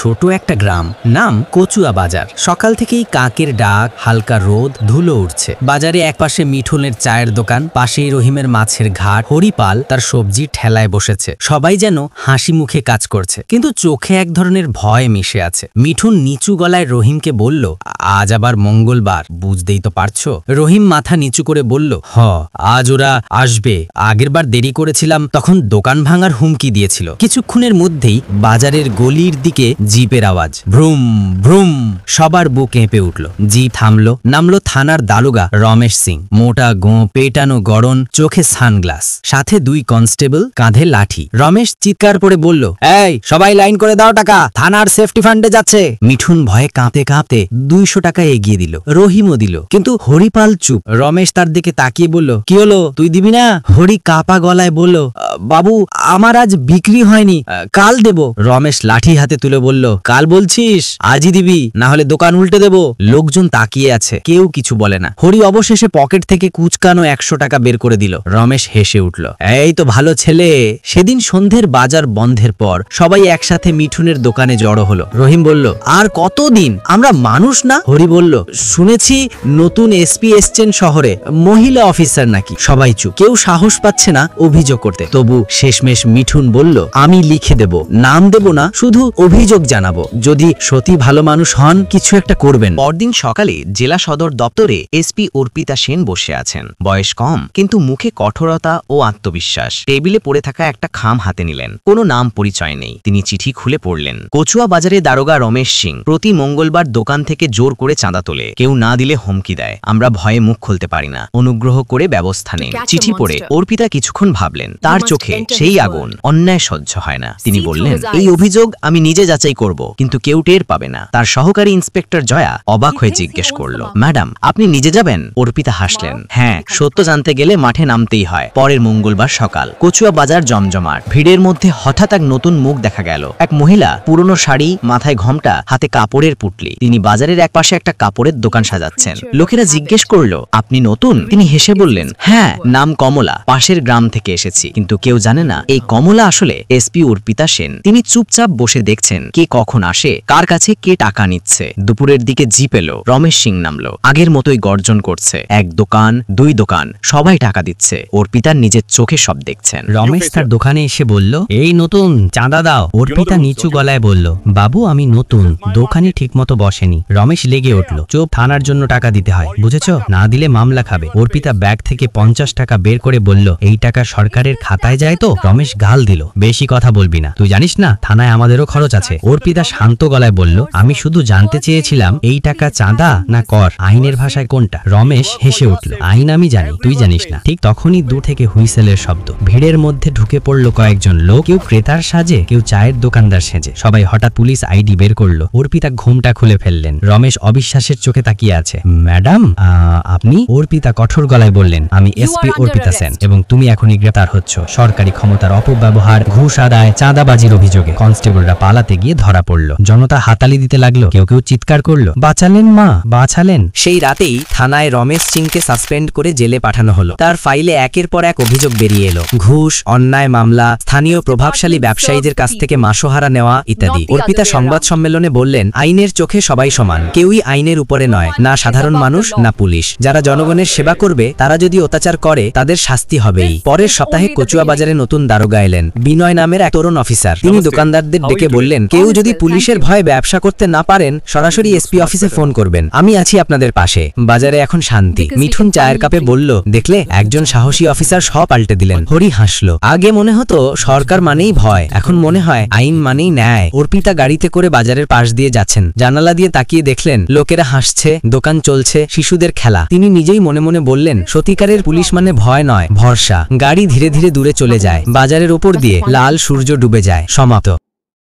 ছোট একটা গ্রাম, নাম কচুয়া বাজার। সকাল থেকেই কাকের ডাক, হালকা রোদ, ধুলো উঠছে। বাজারে একপাশে মিঠুনের চায়ের দোকান, পাশেই রহিমের মাছের ঘাট, হরিপাল তার সবজির ঠেলায় বসেছে। সবাই যেন হাসি মুখে কাজ করছে, কিন্তু চোখে এক ধরনের ভয় মিশে আছে। মিঠুন নিচু গলায় রহিমকে বলল, আজ আবার মঙ্গলবার, বুঝতেই তো পারছো। রহিম মাথা নিচু করে বলল, আজ ওরা আসবে। আগেরবার দেরি করেছিলাম তখন দোকান ভাঙার হুমকি দিয়েছিল। কিছুক্ষণের মধ্যেই বাজারের গলির দিকে জিপের আওয়াজ, ভ্রুম ভ্রুম। সবার বুক কেঁপে উঠল। জিপ থামলো। নামলো থানার দারোগা রমেশ সিং। মোটা গোঁ, পেটানো গড়ন, চোখে সানগ্লাস, সাথে 2 কনস্টেবল, কাঁধে লাঠি। রমেশ চিৎকার করে বলল, এই সবাই লাইন করে দাও, টাকা থানার সেফটি ফান্ডে যাচ্ছে। মিঠুন ভয়ে কাঁপতে কাঁপতে 200 টাকা এগিয়ে দিল। রহিমও দিল, কিন্তু হরিপাল চুপ। রমেশ তার দিকে তাকিয়ে বলল, কি হলো, তুই দিবি না? হরি কাপা গলায় বলল, বাবু আমার আজ বিক্রি হয়নি, কাল দেব। রমেশ লাঠি হাতে তুলে বলল, কাল বলছিস? আজই দিবি, না হলে দোকান উল্টে দেব। লোকজন তাকিয়ে আছে, কেউ কিছু বলে না। হরি অবশেষে পকেট থেকে কুচকানো 100 টাকা বের করে দিল। রমেশ হেসে উঠল, এই তো ভালো ছেলে। সেদিন সন্ধ্যের বাজার বন্ধের পর সবাই একসাথে মিঠুনের দোকানে জড়ো হলো। রহিম বলল, আর কতদিন, আমরা মানুষ না? হরি বলল, শুনেছি নতুন এসপি এসছেন শহরে, মহিলা অফিসার নাকি। সবাই চুপ, কেউ সাহস পাচ্ছে না অভিযোগ করতে। তবু শেষমেশ মিঠুন বলল, আমি লিখে দেব, নাম দেব না, শুধু অভিযোগ জানাবো। যদি সত্যি ভালো মানুষ হন, কিছু একটা করবেন। পরদিন সকালে জেলা সদর দপ্তরে এসপি অর্পিতা সেন বসে আছেন। বয়স কম, কিন্তু মুখে কঠোরতা ও আত্মবিশ্বাস। টেবিলে পড়ে থাকা একটা খাম হাতে নিলেন। কোনো নাম পরিচয় নেই। তিনি চিঠি খুলে পড়লেন। কচুয়া বাজারে দারোগা রমেশ সিং প্রতি মঙ্গলবার দোকান থেকে জোর করে চাঁদা তোলে। কেউ না দিলে হুমকি দেয়। আমরা ভয়ে মুখ খুলতে পারি না, অনুগ্রহ করে ব্যবস্থা নিন। চিঠি পড়ে অর্পিতা কিছুক্ষণ ভাবলেন। তার চোখে সেই আগুন। অন্যায় সহ্য হয় না। তিনি বললেন, এই অভিযোগ আমি নিজে যাচাই করব, কিন্তু কেউ টের পাবে না। তার সহকারী ইন্সপেক্টর জয়া অবাক হয়ে জিজ্ঞেস করলো, ম্যাডাম আপনি নিজে যাবেন? অর্পিতা হাসলেন, হ্যাঁ, সত্য জানতে গেলে মাঠে নামতেই হয়। পরের মঙ্গলবার সকাল, কচুয়া বাজার জমজমাট। ভিড়ের মধ্যে হঠাৎ এক নতুন মুখ দেখা গেল। এক মহিলা, পুরনো শাড়ি, মাথায় ঘোমটা, হাতে কাপড়ের পুটলি। তিনি বাজারের একপাশে একটা কাপড়ের দোকান সাজাচ্ছেন। লোকেরা জিজ্ঞেস করলো, আপনি নতুন? তিনি হেসে বললেন, হ্যাঁ, নাম কমলা, পাশের গ্রাম থেকে এসেছি। কিন্তু কেউ জানে না এই কমলা আসলে এসপি অর্পিতা সেন। তিনি চুপচাপ বসে দেখছেন কে কখন আসে, কার কাছে কে টাকা নিচ্ছে। দুপুরের দিকে জিপ এলো। রমেশ সিং নামলো। আগের মতোই গর্জন করছে। 1 দোকান, 2 দোকান, সবাই টাকা দিচ্ছে। অর্পিতার নিজের চোখে সব দেখছেন। রমেশ তার দোকানে এসে বলল, এই নতুন, চাঁদা দাও। অর্পিতা নিচু গলায় বলল, বাবু আমি নতুন, দোকানে ঠিক মতো বসেনি। রমেশ লেগে উঠল, চুপ, থানার জন্য টাকা দিতে হয়, বুঝেছো? না দিলে মামলা খাবে। অর্পিতা ব্যাগ থেকে 50 টাকা বের করে বলল, এই টাকা সরকারের খাতায় যায় তো? রমেশ গাল দিল, বেশি কথা বলবি না, তুই জানিস না থানায় আমাদেরও খরচ আছে। অর্পিতা শান্ত গলায় বলল, আমি শুধু জানতে চেয়েছিলাম এই টাকা চাঁদা না কর, আইনের ভাষায় কোনটা? রমেশ হেসে উঠল, আইন আমি জানি, তুই জানিস না। ঠিক তখনই দূর থেকে হুইসেলের শব্দ। ভিড়ের মধ্যে ঢুকে পড়লো কয়েকজন লোক, কেউ ক্রেতার সাজে, কেউ চায়ের দোকানদার সেজে। সবাই হঠাৎ পুলিশ আইডি বের করলো। অর্পিতা ঘুমটা খুলে ফেললেন। রমেশ অবিশ্বাসের চোখে তাকিয়ে আছে। ম্যাডাম আপনি? অর্পিতা কঠোর গলায় বললেন, আমি এসপি অর্পিতা সেন, এবং তুমি এখনই গ্রেপ্তার হচ্ছ সরকারি ক্ষমতার অপব্যবহার, ঘুষ আদায়, চাঁদাবাজির অভিযোগে। কনস্টেবলরা পালাতে গিয়ে ধরা পড়লো। জনতা হাতালি দিতে লাগলো। কেউ কেউ চিৎকার করলো, বাঁচালেন মা, বাঁচালেন। সেই রাতেই থানায় রমেশ সিংকে সাসপেন্ড করে জেলে পাঠানো হলো। তার ফাইলে একের পর এক অভিযোগ বেরিয়ে এলো। ঘুষ, অন্যায় মামলা, স্থানীয় প্রভাবশালী ব্যবসায়ীদের কাছ থেকে মাসোহারা নেওয়া ইত্যাদি। অর্পিতা সংবাদ সম্মেলনে বললেন, আইনের চোখে সবাই সমান, কেউই আইনের উপরে নয়, না সাধারণ মানুষ না পুলিশ। যারা জনগণের সেবা করবে, তারা যদি অত্যাচার করে তাদের শাস্তি হবেই। পরের সপ্তাহে কচুয়া বাজারে নতুন দারোগা এলেন, বিনয় নামের এক তরুণ অফিসার। তিনি দোকানদারদের ডেকে বললেন, কেউ যদি পুলিশের ভয়ে ব্যবসা করতে না পারেন, সরাসরি এসপি অফিসে ফোন করবেন, আমি আছি আপনাদের পাশে। বাজারে এখন শান্তি। মিঠুন চায়ের কাপে বলল, দেখলে একজন সাহসী অফিসার সব পাল্টে দিলেন। হরি হাসলো। আগে মনে হতো সরকার মানেই ভয়, এখন মনে হয় আইন মানেই ন্যায়। অর্পিতা গাড়িতে করে বাজারের পাশ দিয়ে যাচ্ছেন। জানালা দিয়ে তাকিয়ে দেখলেন লোকেরা হাসছে, দোকান চলছে, শিশুদের খেলা। তিনি নিজেই মনে মনে বললেন, সত্যিকারের পুলিশ মানে ভয় নয়, ভরসা। গাড়ি ধীরে ধীরে দূরে চলে যায়। বাজারের ওপর দিয়ে লাল সূর্য ডুবে যায়। সমাপ্ত।